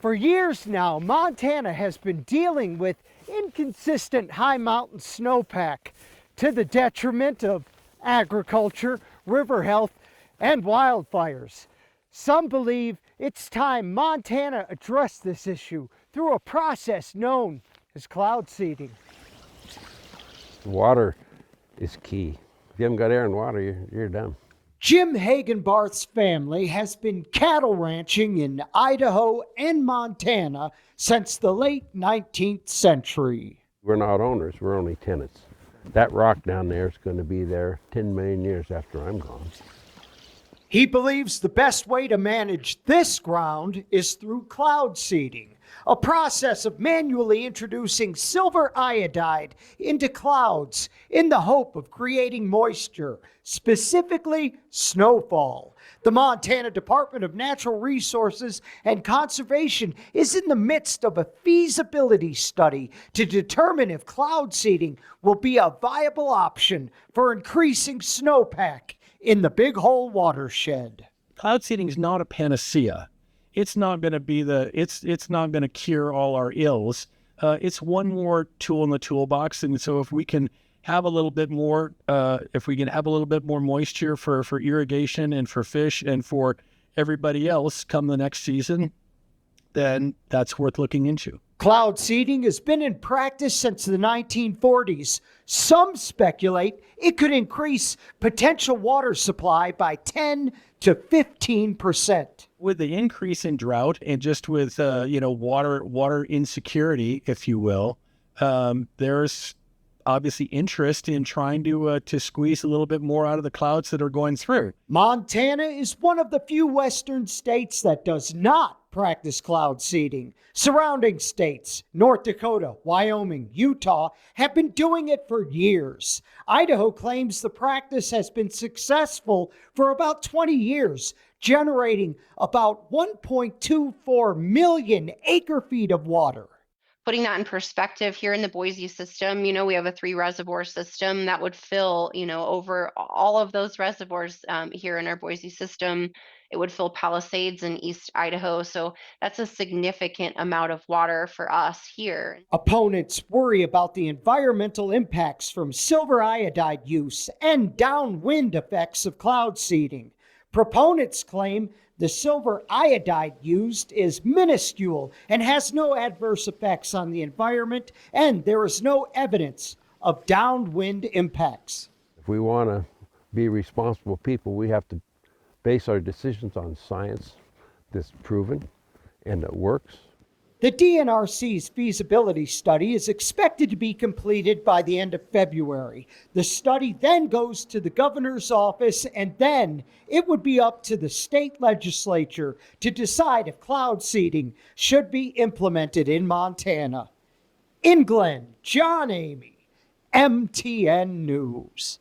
For years now, Montana has been dealing with inconsistent high mountain snowpack to the detriment of agriculture, river health, and wildfires. Some believe it's time Montana address this issue through a process known as cloud seeding. Water is key. If you haven't got air and water, you're done. Jim Hagenbarth's family has been cattle ranching in Idaho and Montana since the late 19th century. We're not owners, we're only tenants. That rock down there is going to be there 10 million years after I'm gone. He believes the best way to manage this ground is through cloud seeding, a process of manually introducing silver iodide into clouds in the hope of creating moisture, specifically snowfall. The Montana Department of Natural Resources and Conservation is in the midst of a feasibility study to determine if cloud seeding will be a viable option for increasing snowpack in the Big Hole watershed. Cloud seeding is not a panacea. It's not going to be it's not going to cure all our ills. It's one more tool in the toolbox. And so if we can have a little bit more, moisture for irrigation and for fish and for everybody else come the next season, then that's worth looking into. Cloud seeding has been in practice since the 1940s. Some speculate it could increase potential water supply by 10 to 15%. With the increase in drought and just with water insecurity, if you will, there's obviously interest in trying to squeeze a little bit more out of the clouds that are going through. Montana is one of the few western states that does not practice cloud seeding. Surrounding states, North Dakota, Wyoming, Utah, have been doing it for years. Idaho claims the practice has been successful for about 20 years, generating about 1.24 million acre-feet of water. Putting that in perspective, here in the Boise system, we have a 3-reservoir system that would fill, over all of those reservoirs here in our Boise system. It would fill Palisades in East Idaho. So that's a significant amount of water for us here. Opponents worry about the environmental impacts from silver iodide use and downwind effects of cloud seeding. Proponents claim the silver iodide used is minuscule and has no adverse effects on the environment, and there is no evidence of downwind impacts. If we want to be responsible people, we have to base our decisions on science that's proven and that works. The DNRC's feasibility study is expected to be completed by the end of February. The study then goes to the governor's office, and then it would be up to the state legislature to decide if cloud seeding should be implemented in Montana. In Glen, John Amy, MTN News.